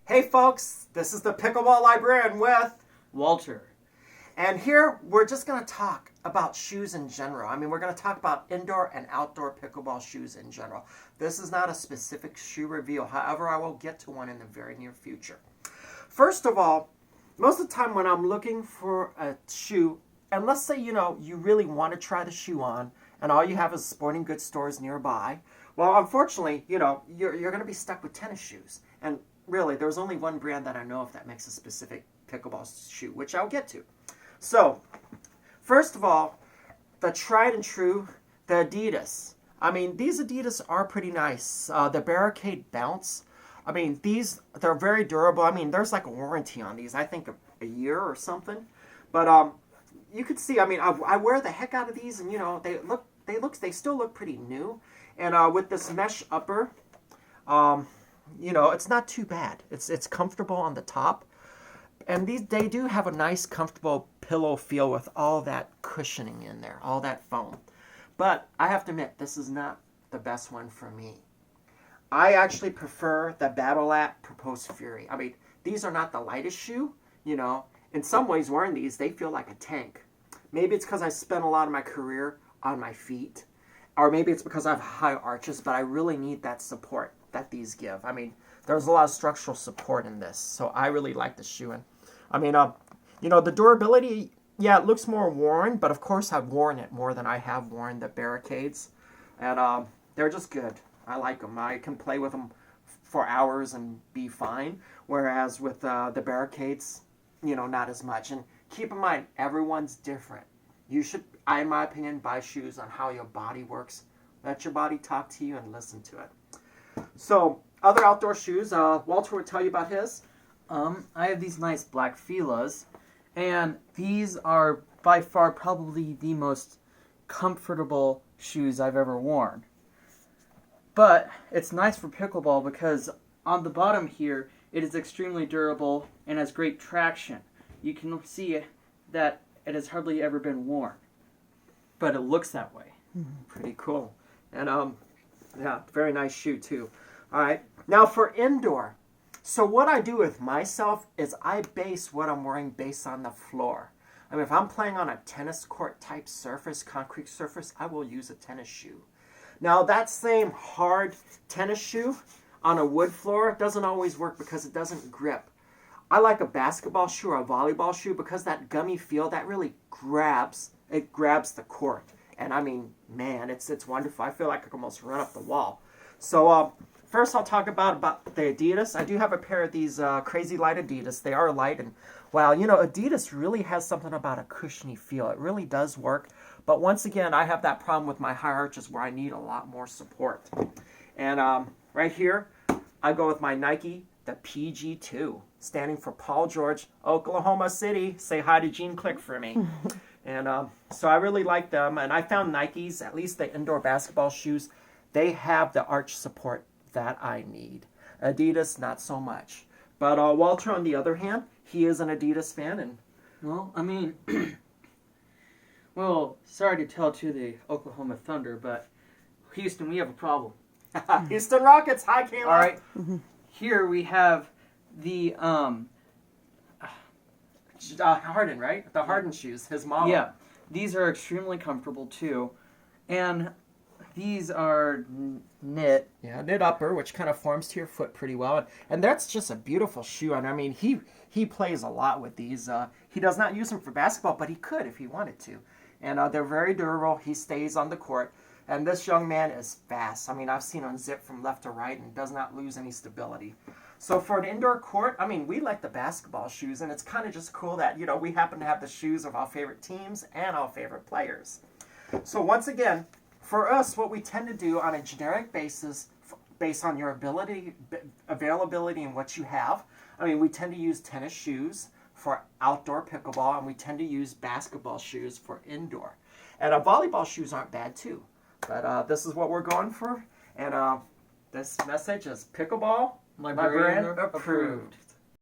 Hey folks, this is the Pickleball Librarian with Walter. And here we're just going to talk about shoes in general. I mean, we're going to talk about indoor and outdoor pickleball shoes in general. This is not a specific shoe review. However, I will get to one in the very near future. First of all, most of the time when I'm looking for a shoe, and let's say, you really want to try the shoe on, and all you have is sporting goods stores nearby, well, unfortunately, you're going to be stuck with tennis shoes. And really, there's only one brand that I know of that makes a specific pickleball shoe, which I'll get to. So, first of all, the tried and true, the Adidas. I mean, these Adidas are pretty nice. The Barricade Bounce. I mean, they're very durable. I mean, there's like a warranty on these. I think a year or something. But you could see. I mean, I wear the heck out of these, and they still look pretty new. And with this mesh upper, it's not too bad. It's comfortable on the top. And they do have a nice, comfortable pillow feel with all that cushioning in there, all that foam. But I have to admit, this is not the best one for me. I actually prefer the Battle Lap Proposed Fury. I mean, these are not the lightest shoe, In some ways, wearing these, they feel like a tank. Maybe it's because I spent a lot of my career on my feet. Or maybe it's because I have high arches, but I really need that support that these give. I mean, there's a lot of structural support in this, so I really like the shoe. And I mean, the durability, yeah, it looks more worn, but of course I've worn it more than I have worn the Barricades. And they're just good. I like them. I can play with them for hours and be fine. Whereas with the Barricades, not as much. And keep in mind, everyone's different. You should, in my opinion, buy shoes on how your body works. Let your body talk to you and listen to it. So, other outdoor shoes, Walter would tell you about his. I have these nice black Filas, and these are by far probably the most comfortable shoes I've ever worn. But it's nice for pickleball because on the bottom here, it is extremely durable and has great traction. You can see that it has hardly ever been worn, but it looks that way. Pretty cool. And, yeah, very nice shoe, too. All right. Now, for indoor. So what I do with myself is I base what I'm wearing based on the floor. I mean, if I'm playing on a tennis court type surface, concrete surface, I will use a tennis shoe. Now, that same hard tennis shoe on a wood floor doesn't always work because it doesn't grip. I like a basketball shoe or a volleyball shoe because that gummy feel, that really grabs the court. And I mean, man, it's wonderful. I feel like I can almost run up the wall. So first I'll talk about the Adidas. I do have a pair of these crazy light Adidas. They are light, and wow, Adidas really has something about a cushiony feel. It really does work. But once again, I have that problem with my high arches where I need a lot more support. And right here, I go with my Nike, the PG2, standing for Paul George, Oklahoma City. Say hi to Gene Click for me. And so I really like them. And I found Nikes, at least the indoor basketball shoes, they have the arch support that I need. Adidas, not so much. But Walter, on the other hand, he is an Adidas fan. And Well, I mean, well, sorry to tell to the Oklahoma Thunder, but Houston, we have a problem. Houston Rockets, hi, Kayla. All right, here we have the Harden, right? The Harden shoes, his model. Yeah, these are extremely comfortable too, and these are knit. Yeah, knit upper, which kind of forms to your foot pretty well, and that's just a beautiful shoe. And I mean, he plays a lot with these. He does not use them for basketball, but he could if he wanted to. And they're very durable. He stays on the court. And this young man is fast. I mean, I've seen him zip from left to right and does not lose any stability. So for an indoor court, I mean, we like the basketball shoes, and it's kind of just cool that, we happen to have the shoes of our favorite teams and our favorite players. So once again, for us, what we tend to do on a generic basis, based on your availability and what you have, I mean, we tend to use tennis shoes for outdoor pickleball, and we tend to use basketball shoes for indoor. And volleyball shoes aren't bad, too. But this is what we're going for. And this message is Pickleball Librarian approved.